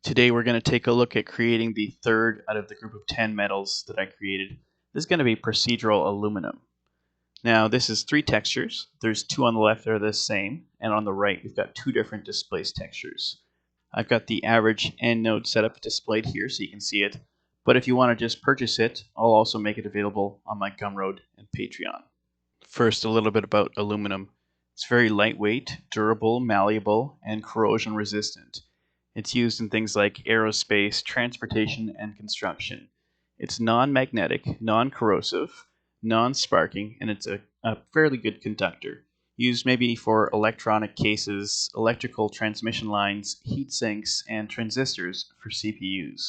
Today we're going to take a look at creating the third out of the group of 10 metals that I created. This is going to be procedural aluminum. Now this is 3 textures. There's 2 on the left that are the same, and on the right we've got 2 different displaced textures. I've got the average end node setup displayed here so you can see it, but if you want to just purchase it, I'll also make it available on my Gumroad and Patreon. First, a little bit about aluminum. It's very lightweight, durable, malleable, and corrosion resistant. It's used in things like aerospace, transportation, and construction. It's non-magnetic, non-corrosive, non-sparking, and it's a fairly good conductor. Used maybe for electronic cases, electrical transmission lines, heat sinks, and transistors for CPUs.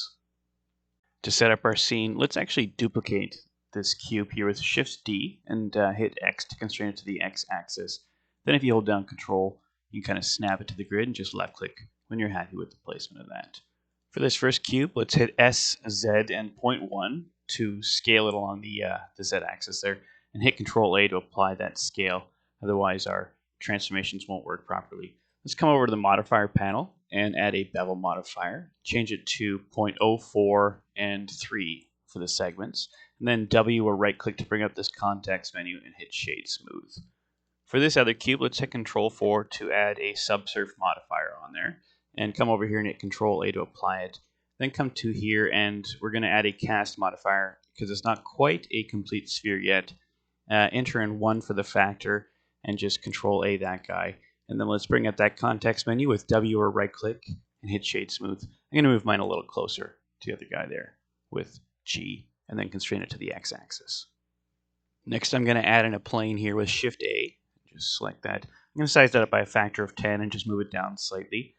To set up our scene, let's actually duplicate this cube here with Shift D and hit X to constrain it to the X axis. Then if you hold down Control, you can kind of snap it to the grid and just left click when you're happy with the placement of that. For this first cube, let's hit S, Z, and 0.1 to scale it along the Z axis there, and hit Control A to apply that scale. Otherwise, our transformations won't work properly. Let's come over to the modifier panel and add a bevel modifier. Change it to 0.04 and 3 for the segments. And then W or right click to bring up this context menu and hit Shade Smooth. For this other cube, let's hit Control 4 to add a subsurf modifier on there. And come over here and hit Control A to apply it. Then come to here and we're going to add a cast modifier because it's not quite a complete sphere yet. Enter in 1 for the factor and just Control A that guy. And then let's bring up that context menu with W or right click and hit Shade Smooth. I'm going to move mine a little closer to the other guy there with G and then constrain it to the X axis. Next I'm going to add in a plane here with Shift A. Just select that. I'm going to size that up by a factor of 10 and just move it down slightly.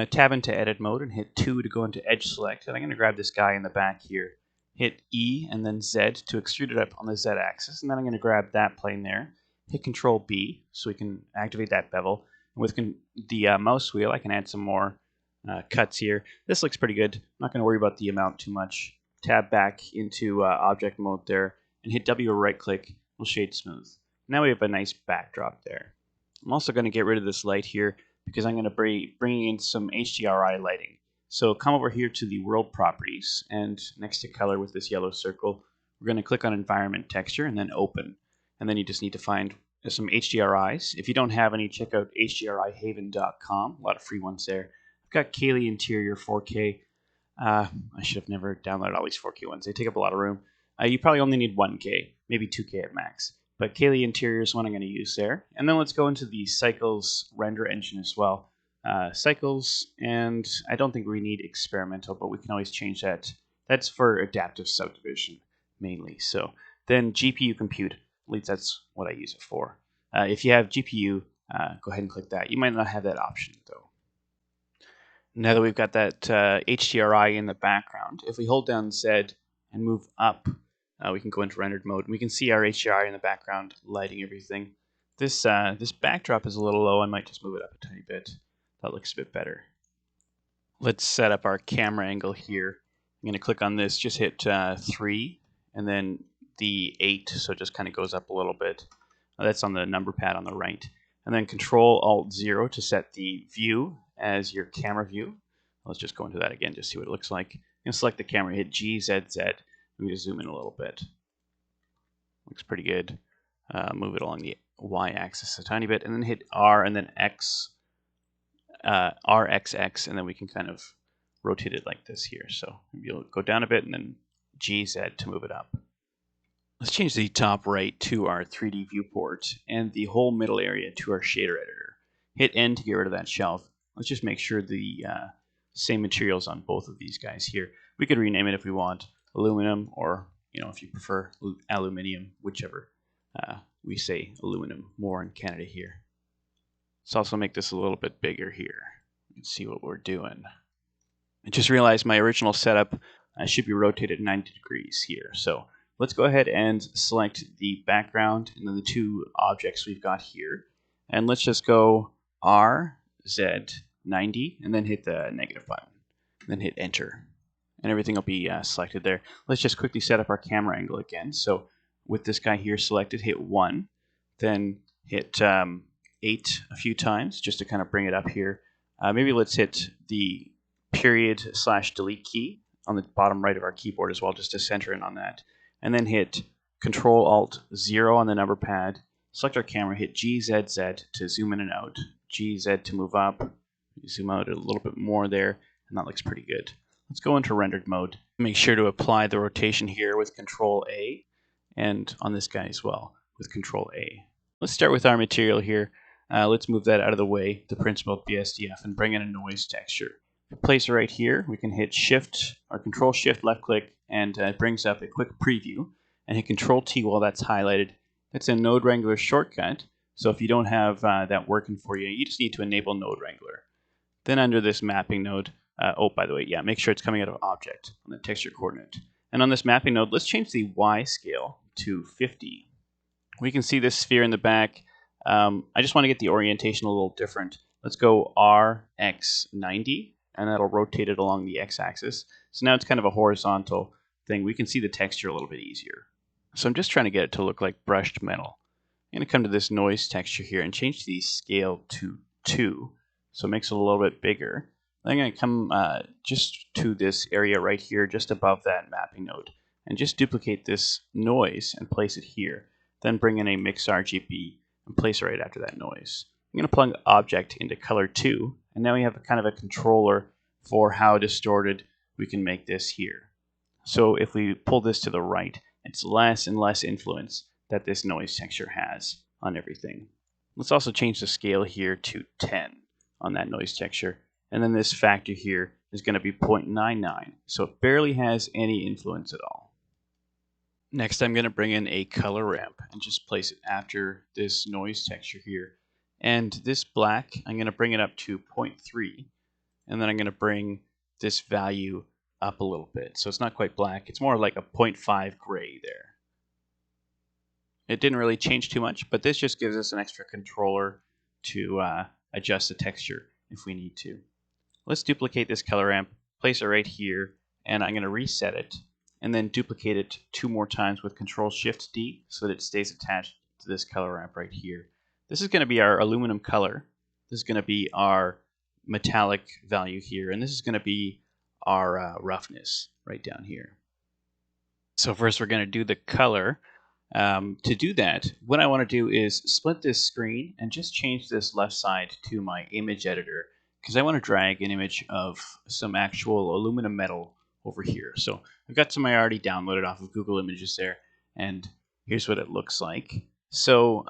Tab into edit mode and hit 2 to go into edge select. And I'm going to grab this guy in the back here. Hit E and then Z to extrude it up on the Z axis. And then I'm going to grab that plane there. Hit Control B so we can activate that bevel. And with the mouse wheel, I can add some more cuts here. This looks pretty good. I'm not going to worry about the amount too much. Tab back into object mode there and hit W or right click. We'll shade smooth. Now we have a nice backdrop there. I'm also going to get rid of this light here because I'm going to bring in some HDRI lighting. So come over here to the world properties and next to color with this yellow circle, we're going to click on environment texture and then open. And then you just need to find some HDRIs. If you don't have any, check out hdrihaven.com. A lot of free ones there. I've got Kaylee Interior 4K. I should have never downloaded all these 4K ones. They take up a lot of room. You probably only need 1K, maybe 2K at max. But Kaylee Interior is one I'm going to use there. And then let's go into the Cycles render engine as well. Cycles, and I don't think we need experimental, but we can always change that. That's for adaptive subdivision mainly. So then GPU compute, at least that's what I use it for. If you have GPU, go ahead and click that. You might not have that option though. Now that we've got that HDRI in the background, if we hold down Z and move up, we can go into rendered mode. We can see our HDRI in the background lighting everything. This backdrop is a little low. I might just move it up a tiny bit. That looks a bit better. Let's set up our camera angle here. I'm going to click on this, just hit 3 and then the 8, so it just kind of goes up a little bit. That's on the number pad on the right. And then Control-Alt-0 to set the view as your camera view. Let's just go into that again, just see what it looks like. I'm going to select the camera, hit G, Z, Z. Let me just zoom in a little bit. Looks pretty good. Move it along the Y-axis a tiny bit, and then hit R and then X, RXX, and then we can kind of rotate it like this here. So you'll go down a bit and then GZ to move it up. Let's change the top right to our 3D viewport and the whole middle area to our shader editor. Hit N to get rid of that shelf. Let's just make sure the same materials on both of these guys here. We could rename it if we want. Aluminum, or if you prefer aluminium, whichever. We say aluminum more in Canada here. Let's also make this a little bit bigger here. You can see what we're doing. I just realized my original setup should be rotated 90 degrees here. So let's go ahead and select the background and then the 2 objects we've got here. And let's just go R, Z, 90, and then hit the negative button. And then hit Enter. And everything will be selected there. Let's just quickly set up our camera angle again. So with this guy here selected, hit 1, then hit 8 a few times just to kind of bring it up here. Maybe let's hit the period/delete key on the bottom right of our keyboard as well, just to center in on that. And then hit Control-Alt-0 on the number pad. Select our camera, hit GZZ to zoom in and out, GZ to move up, zoom out a little bit more there, and that looks pretty good. Let's go into rendered mode. Make sure to apply the rotation here with Control-A, and on this guy as well with Control-A. Let's start with our material here. Let's move that out of the way, the principled BSDF, and bring in a noise texture. Place it right here. We can hit Shift or Control-Shift left click, and it brings up a quick preview, and hit Control-T while that's highlighted. That's a Node Wrangler shortcut, so if you don't have that working for you, you just need to enable Node Wrangler. Then under this mapping node, by the way, yeah, make sure it's coming out of Object on the texture coordinate. And on this mapping node, let's change the Y scale to 50. We can see this sphere in the back. I just want to get the orientation a little different. Let's go RX90, and that'll rotate it along the x-axis. So now it's kind of a horizontal thing. We can see the texture a little bit easier. So I'm just trying to get it to look like brushed metal. I'm going to come to this noise texture here and change the scale to 2, so it makes it a little bit bigger. Then I'm going to come just to this area right here, just above that mapping node, and just duplicate this noise and place it here. Then bring in a mix RGB and place it right after that noise. I'm going to plug object into color 2, and now we have a kind of a controller for how distorted we can make this here. So if we pull this to the right, it's less and less influence that this noise texture has on everything. Let's also change the scale here to 10 on that noise texture. And then this factor here is going to be 0.99, so it barely has any influence at all. Next, I'm going to bring in a color ramp and just place it after this noise texture here. And this black, I'm going to bring it up to 0.3, and then I'm going to bring this value up a little bit. So it's not quite black, it's more like a 0.5 gray there. It didn't really change too much, but this just gives us an extra controller to adjust the texture if we need to. Let's duplicate this color ramp, place it right here, and I'm going to reset it, and then duplicate it 2 more times with Control-Shift-D so that it stays attached to this color ramp right here. This is going to be our aluminum color. This is going to be our metallic value here, and this is going to be our roughness right down here. So first we're going to do the color. To do that, what I want to do is split this screen and just change this left side to my image editor, because I want to drag an image of some actual aluminum metal over here. So I've got some I already downloaded off of Google Images there, and here's what it looks like. So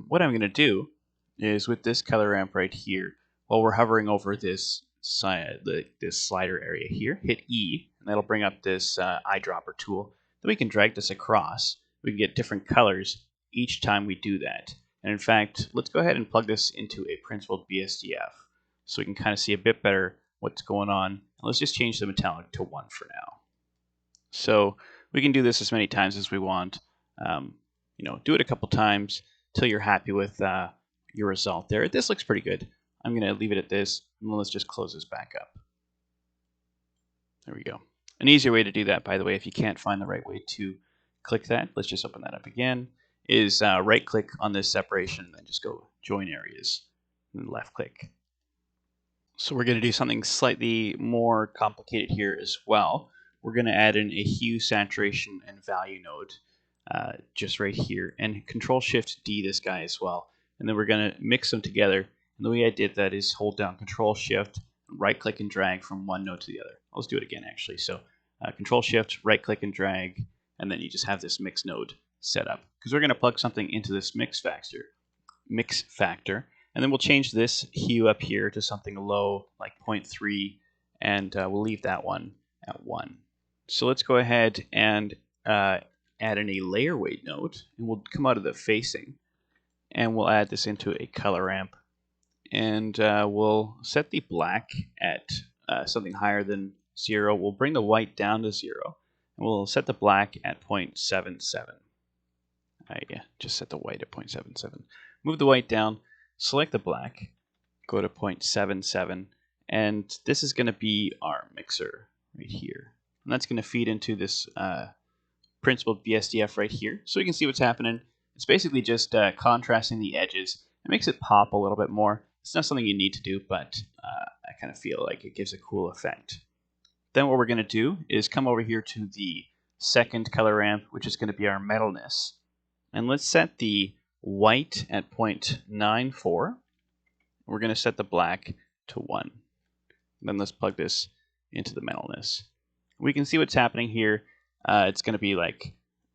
what I'm going to do is with this color ramp right here, while we're hovering over this slider area here, hit E, and that'll bring up this eyedropper tool. Then we can drag this across. We can get different colors each time we do that. And in fact, let's go ahead and plug this into a principled BSDF so we can kind of see a bit better what's going on. And let's just change the metallic to 1 for now. So we can do this as many times as we want. Do it a couple times till you're happy with your result there. This looks pretty good. I'm going to leave it at this, and let's just close this back up. There we go. An easier way to do that, by the way, if you can't find the right way to click that, let's just open that up again, is right click on this separation and then just go join areas and left click. So we're going to do something slightly more complicated here as well. We're going to add in a hue, saturation, and value node just right here, and Control-Shift-D this guy as well. And then we're going to mix them together. And the way I did that is hold down Control-Shift, right click and drag from one node to the other. Let's do it again actually. So Control-Shift, right click and drag, and then you just have this mix node set up. Because we're going to plug something into this mix factor, and then we'll change this hue up here to something low, like 0.3, and we'll leave that one at 1. So let's go ahead and add in a layer weight node, and we'll come out of the facing, and we'll add this into a color ramp, and we'll set the black at something higher than 0. We'll bring the white down to 0, and we'll set the black at 0.77. I just set the white at 0.77. Move the white down, select the black, go to 0.77, and this is going to be our mixer right here. And that's going to feed into this principled BSDF right here, so you can see what's happening. It's basically just contrasting the edges. It makes it pop a little bit more. It's not something you need to do, but I kind of feel like it gives a cool effect. Then what we're going to do is come over here to the second color ramp, which is going to be our metalness. And let's set the white at 0.94. We're going to set the black to 1. Then let's plug this into the metalness. We can see what's happening here. It's going to be like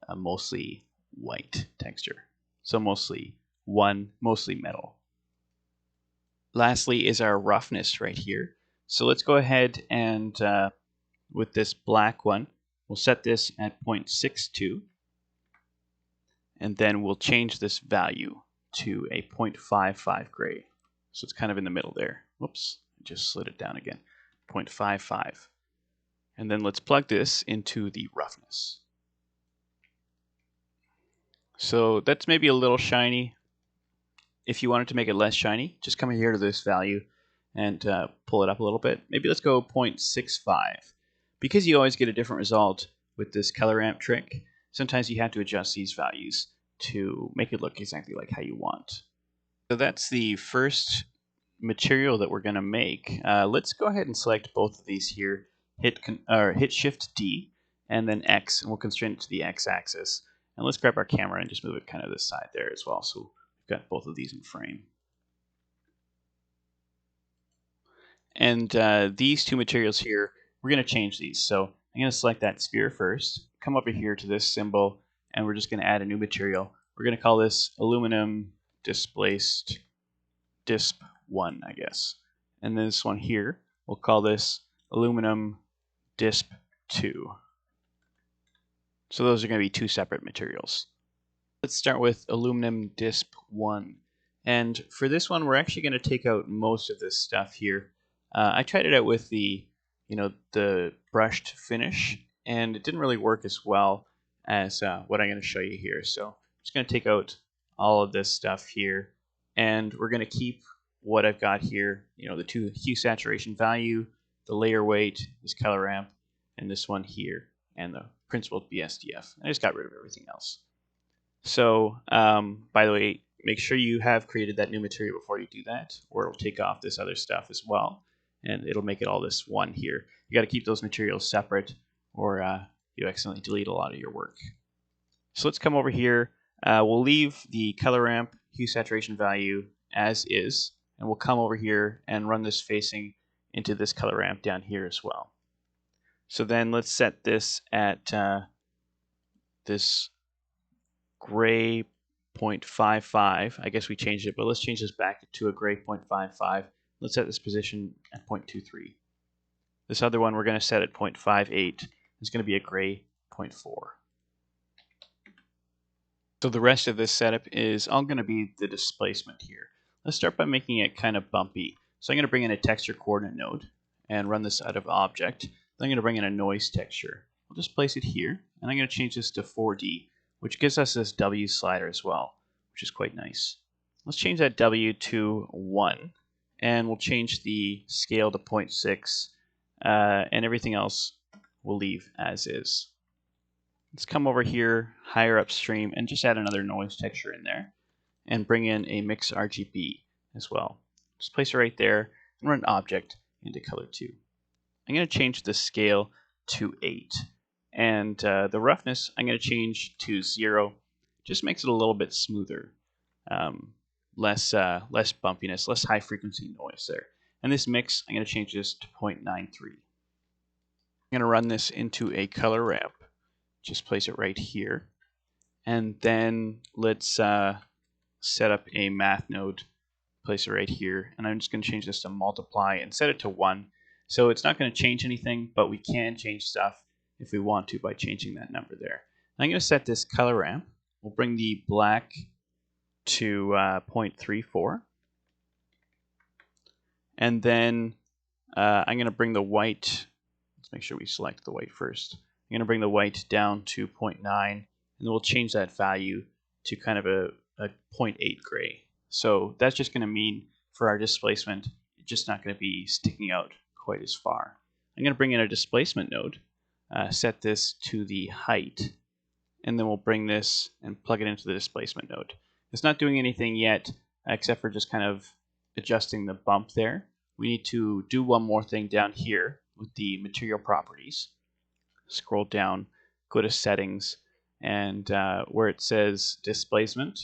a mostly white texture. So mostly metal. Lastly is our roughness right here. So let's go ahead and with this black one, we'll set this at 0.62. And then we'll change this value to a 0.55 gray. So it's kind of in the middle there. Whoops, I just slid it down again. 0.55. And then let's plug this into the roughness. So that's maybe a little shiny. If you wanted to make it less shiny, just come here to this value and pull it up a little bit. Maybe let's go 0.65. Because you always get a different result with this color ramp trick, sometimes you have to adjust these values to make it look exactly like how you want. So that's the first material that we're going to make. Let's go ahead and select both of these here. Hit Shift D and then X, and we'll constrain it to the X axis. And let's grab our camera and just move it kind of this side there as well. So we've got both of these in frame. And these two materials here, we're going to change these. So I'm going to select that sphere first, come over here to this symbol, and we're just going to add a new material. We're going to call this aluminum displaced disp 1, I guess. And then this one here, we'll call this aluminum disp 2. So those are going to be two separate materials. Let's start with aluminum disp 1. And for this one, we're actually going to take out most of this stuff here. I tried it out with the brushed finish, and it didn't really work as well as what I'm going to show you here. So I'm just going to take out all of this stuff here, and we're going to keep what I've got here, the two hue saturation value, the layer weight, this color ramp, and this one here, and the principled BSDF. I just got rid of everything else. So, by the way, make sure you have created that new material before you do that, or it'll take off this other stuff as well, and it'll make it all this one here. You got to keep those materials separate, or you accidentally delete a lot of your work. So let's come over here. We'll leave the color ramp hue saturation value as is, and we'll come over here and run this facing into this color ramp down here as well. So then let's set this at this gray 0.55. I guess we changed it, but let's change this back to a gray 0.55. Let's set this position at 0.23. This other one we're going to set at 0.58. It's going to be a gray 0.4. So the rest of this setup is all going to be the displacement here. Let's start by making it kind of bumpy. So I'm going to bring in a texture coordinate node and run this out of object. Then I'm going to bring in a noise texture. I'll just place it here, and I'm going to change this to 4D, which gives us this W slider as well, which is quite nice. Let's change that W to 1, and we'll change the scale to 0.6, and everything else we'll leave as is. Let's come over here higher upstream and just add another noise texture in there and bring in a mix RGB as well. Just place it right there and run object into color 2. I'm going to change the scale to 8, and the roughness I'm going to change to 0. Just makes it a little bit smoother, less bumpiness, less high frequency noise there. And this mix, I'm going to change this to 0.93. I'm going to run this into a color ramp. Just place it right here, and then let's set up a math node, place it right here, and I'm just going to change this to multiply and set it to 1. So it's not going to change anything, but we can change stuff if we want to by changing that number there. I'm going to set this color ramp. We'll bring the black to 0.34, and then I'm going to bring the white. Let's make sure we select the white first. I'm going to bring the white down to 0.9, and then we'll change that value to kind of a 0.8 gray. So that's just going to mean for our displacement, it's just not going to be sticking out quite as far. I'm going to bring in a displacement node, set this to the height, and then we'll bring this and plug it into the displacement node. It's not doing anything yet, except for just kind of adjusting the bump there, we need to do one more thing down here with the material properties. Scroll down, go to settings, and where it says displacement,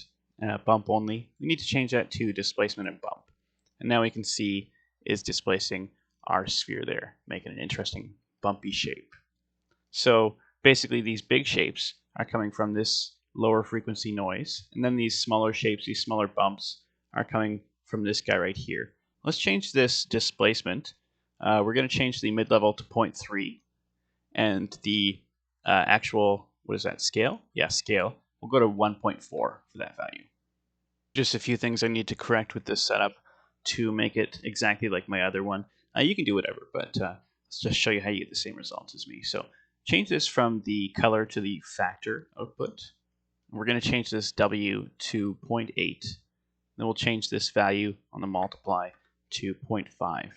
bump only, we need to change that to displacement and bump. And now we can see is displacing our sphere there, making an interesting bumpy shape. So basically these big shapes are coming from this lower frequency noise, and then these smaller shapes, these smaller bumps, are coming from this guy right here. Let's change this displacement. We're going to change the mid-level to 0.3, and the actual, what is that, scale? Yeah, scale. We'll go to 1.4 for that value. Just a few things I need to correct with this setup to make it exactly like my other one. You can do whatever, but let's just show you how you get the same results as me. So change this from the color to the factor output. We're going to change this W to 0.8. Then we'll change this value on the multiply to 0.5.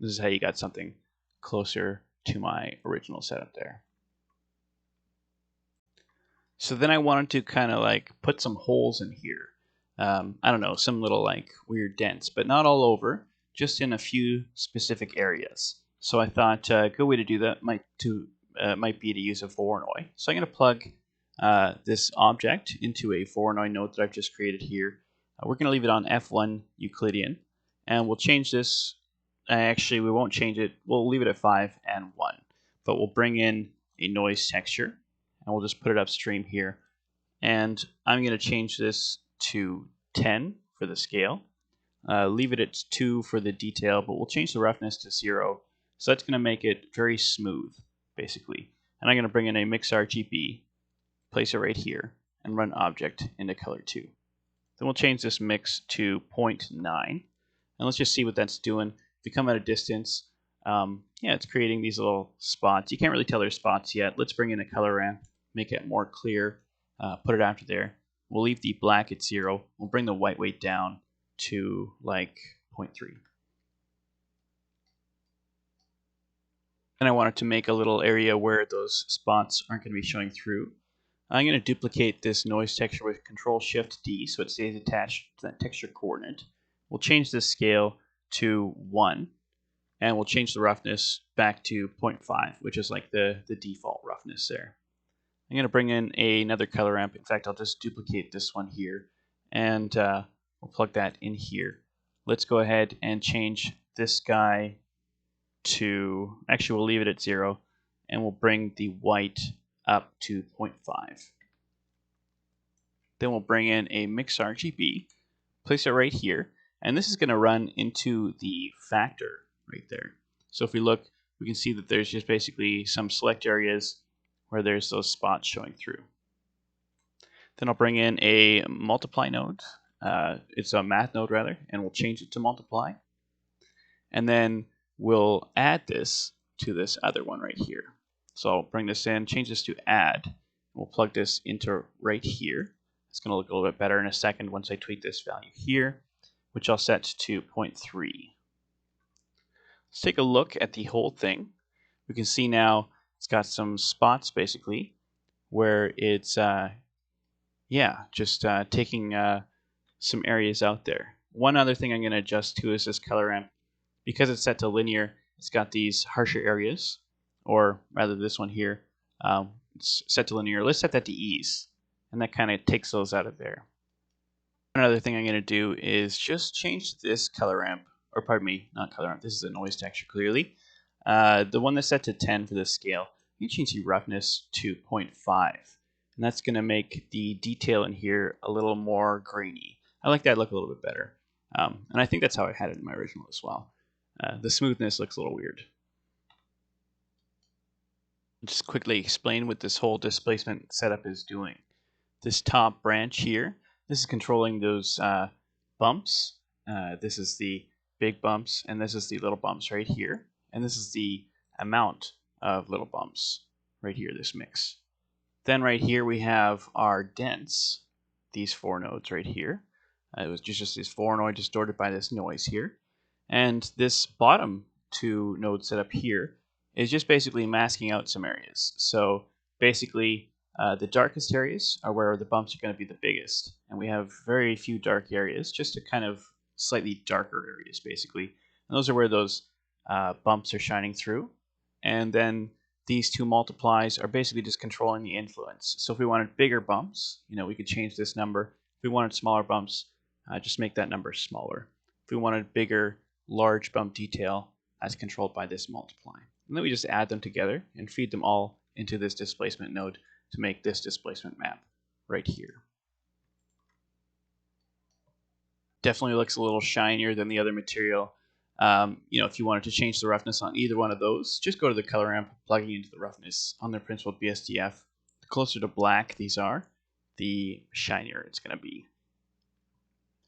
This is how you got something closer to my original setup there. So then I wanted to kind of like put some holes in here. I don't know, some little like weird dents, but not all over, just in a few specific areas. So I thought a good way to do that might be to use a Voronoi. So I'm going to plug this object into a Voronoi node that I've just created here. We're going to leave it on F1 Euclidean, and we'll change this. Actually, we won't change it. We'll leave it at 5 and 1, but we'll bring in a noise texture, and we'll just put it upstream here. And I'm going to change this to 10 for the scale. Leave it at 2 for the detail, but we'll change the roughness to 0. So that's going to make it very smooth, basically. And I'm going to bring in a mix RGB, place it right here, and run object into color 2. Then we'll change this mix to 0.9. And let's just see what that's doing. If you come at a distance, yeah, it's creating these little spots. You can't really tell they're spots yet. Let's bring in a color ramp, make it more clear, put it after there. We'll leave the black at 0. We'll bring the white weight down to like 0.3. And I wanted to make a little area where those spots aren't going to be showing through. I'm going to duplicate this noise texture with Control-Shift-D so it stays attached to that texture coordinate. We'll change the scale to 1, and we'll change the roughness back to 0.5, which is like the default roughness there. I'm going to bring in another color ramp. In fact, I'll just duplicate this one here, and we'll plug that in here. Let's go ahead and change this guy to, actually we'll leave it at 0, and we'll bring the white up to 0.5. Then we'll bring in a mix RGB, place it right here, and this is going to run into the factor right there. So if we look, we can see that there's just basically some select areas where there's those spots showing through. Then I'll bring in a multiply node. It's a math node rather, and we'll change it to multiply. And then we'll add this to this other one right here. So I'll bring this in, change this to add. We'll plug this into right here. It's going to look a little bit better in a second once I tweak this value here, which I'll set to 0.3. Let's take a look at the whole thing. We can see now it's got some spots basically where it's just taking some areas out there. One other thing I'm going to adjust to is this color ramp. Because it's set to linear, it's got these harsher areas, or rather this one here, it's set to linear. Let's set that to ease, and that kind of takes those out of there. Another thing I'm going to do is just change this color ramp, or pardon me, not color ramp, this is a noise texture clearly. The one that's set to 10 for this scale, you can change the roughness to 0.5, and that's going to make the detail in here a little more grainy. I like that look a little bit better, and I think that's how I had it in my original as well. The smoothness looks a little weird. Just quickly explain what this whole displacement setup is doing. This top branch here, this is controlling those bumps. This is the big bumps, and this is the little bumps right here. And this is the amount of little bumps right here, this mix. Then right here we have our dents, these 4 nodes right here. It was just this Voronoi distorted by this noise here. And this bottom 2 node setup here is just basically masking out some areas. So basically the darkest areas are where the bumps are going to be the biggest. And we have very few dark areas just to kind of slightly darker areas, basically. And those are where those bumps are shining through. And then these two multiplies are basically just controlling the influence. So if we wanted bigger bumps, we could change this number. If we wanted smaller bumps, just make that number smaller. If we wanted bigger, large bump detail, that's controlled by this multiply. And then we just add them together and feed them all into this displacement node to make this displacement map right here. Definitely looks a little shinier than the other material. If you wanted to change the roughness on either one of those, just go to the color ramp, plugging into the roughness on their Principled BSDF. The closer to black these are, the shinier it's going to be.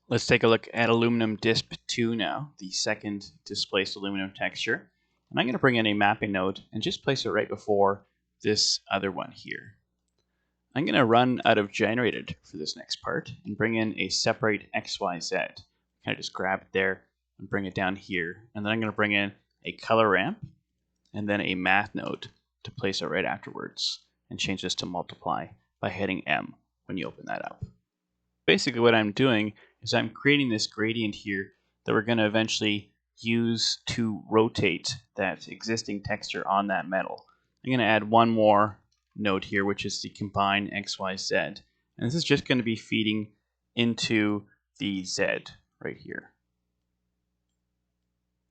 Let's take a look at aluminum disp 2 now, the second displaced aluminum texture. And I'm going to bring in a mapping node and just place it right before this other one here. I'm going to run out of generated for this next part and bring in a separate XYZ. Kind of just grab it there and bring it down here. And then I'm going to bring in a color ramp and then a math node to place it right afterwards and change this to multiply by hitting M when you open that up. Basically what I'm doing is I'm creating this gradient here that we're going to eventually use to rotate that existing texture on that metal. I'm going to add one more node here, which is the combine XYZ. And this is just going to be feeding into the Z right here.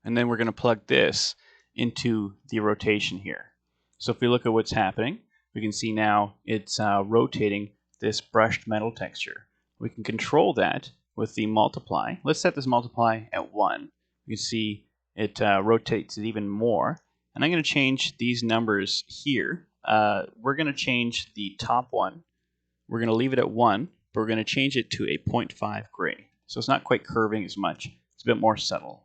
And then we're going to plug this into the rotation here. So if we look at what's happening, we can see now it's rotating this brushed metal texture. We can control that with the multiply. Let's set this multiply at 1. You can see it rotates it even more. And I'm going to change these numbers here. We're going to change the top one. We're going to leave it at 1, but we're going to change it to a 0.5 gray. So it's not quite curving as much. It's a bit more subtle.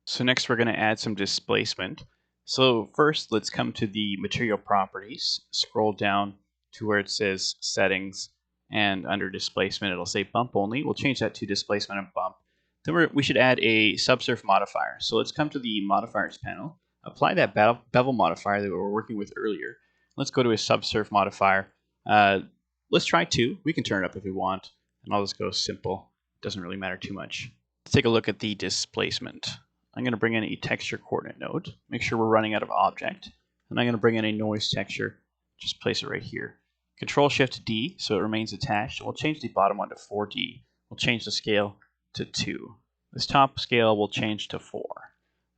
So next we're going to add some displacement. So first let's come to the material properties, scroll down to where it says settings, and under displacement it'll say bump only. We'll change that to displacement and bump. Then we should add a subsurf modifier. So let's come to the modifiers panel, apply that bevel modifier that we were working with earlier. Let's go to a subsurf modifier. Let's try 2. We can turn it up if we want, and I'll just go simple. Doesn't really matter too much. Let's take a look at the displacement. I'm going to bring in a texture coordinate node, make sure we're running out of object, and I'm going to bring in a noise texture, just place it right here. Control Shift D so it remains attached. We'll change the bottom one to 4D. We'll change the scale to 2. This top scale will change to 4.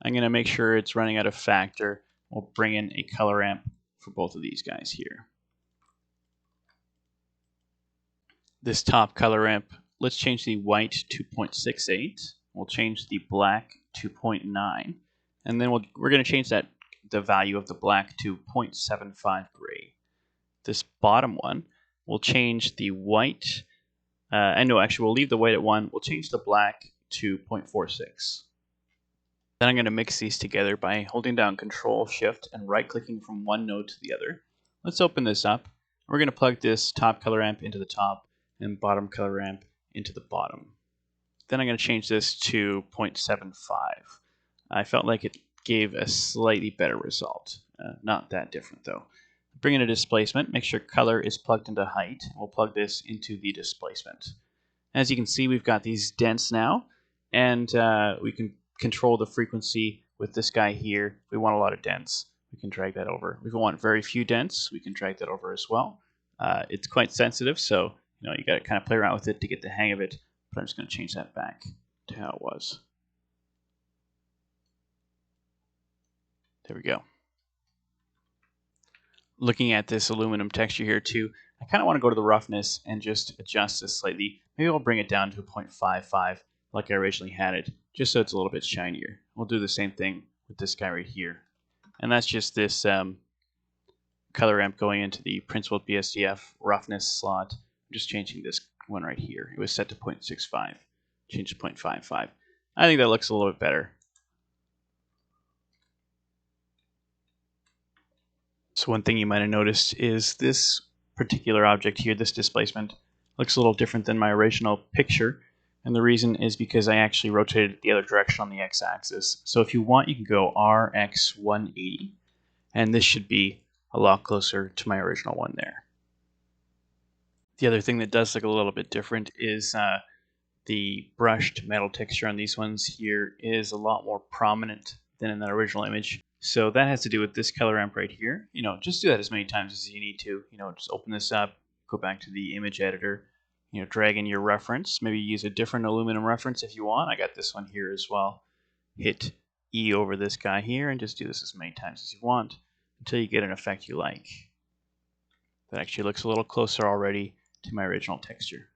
I'm going to make sure it's running out of factor. We'll bring in a color ramp for both of these guys here. This top color ramp, let's change the white to 0.68. We'll change the black to 0.9, and then we're going to change the value of the black to 0.75 gray. This bottom one, we'll change the white, we'll leave the white at 1. We'll change the black to 0.46. Then I'm going to mix these together by holding down Control Shift and right-clicking from one node to the other. Let's open this up. We're going to plug this top color ramp into the top and bottom color ramp into the bottom. Then I'm going to change this to 0.75. I felt like it gave a slightly better result. Not that different though. Bring in a displacement, make sure color is plugged into height. We'll plug this into the displacement. As you can see, we've got these dents now, and we can control the frequency with this guy here. If we want a lot of dents, we can drag that over. If we want very few dents, we can drag that over as well. It's quite sensitive, so you got to kind of play around with it to get the hang of it. But I'm just going to change that back to how it was. There we go. Looking at this aluminum texture here too, I kind of want to go to the roughness and just adjust this slightly. Maybe I'll bring it down to a 0.55 like I originally had it, just so it's a little bit shinier. We'll do the same thing with this guy right here. And that's just this color ramp going into the Principled BSDF roughness slot. I'm just changing this one right here. It was set to 0.65. Change to 0.55. I think that looks a little bit better. So one thing you might have noticed is this particular object here, this displacement, looks a little different than my original picture. And the reason is because I actually rotated it the other direction on the x-axis. So if you want, you can go RX 180. And this should be a lot closer to my original one there. The other thing that does look a little bit different is the brushed metal texture on these ones here is a lot more prominent than in that original image. So that has to do with this color ramp right here. Just do that as many times as you need to. Just open this up, go back to the image editor, drag in your reference. Maybe use a different aluminum reference if you want. I got this one here as well. Hit E over this guy here and just do this as many times as you want until you get an effect you like. That actually looks a little closer already to my original texture.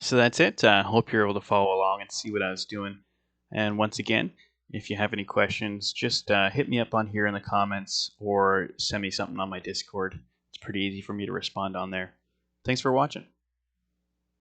So that's it. I hope you're able to follow along and see what I was doing. And once again, if you have any questions, just hit me up on here in the comments or send me something on my Discord. It's pretty easy for me to respond on there. Thanks for watching.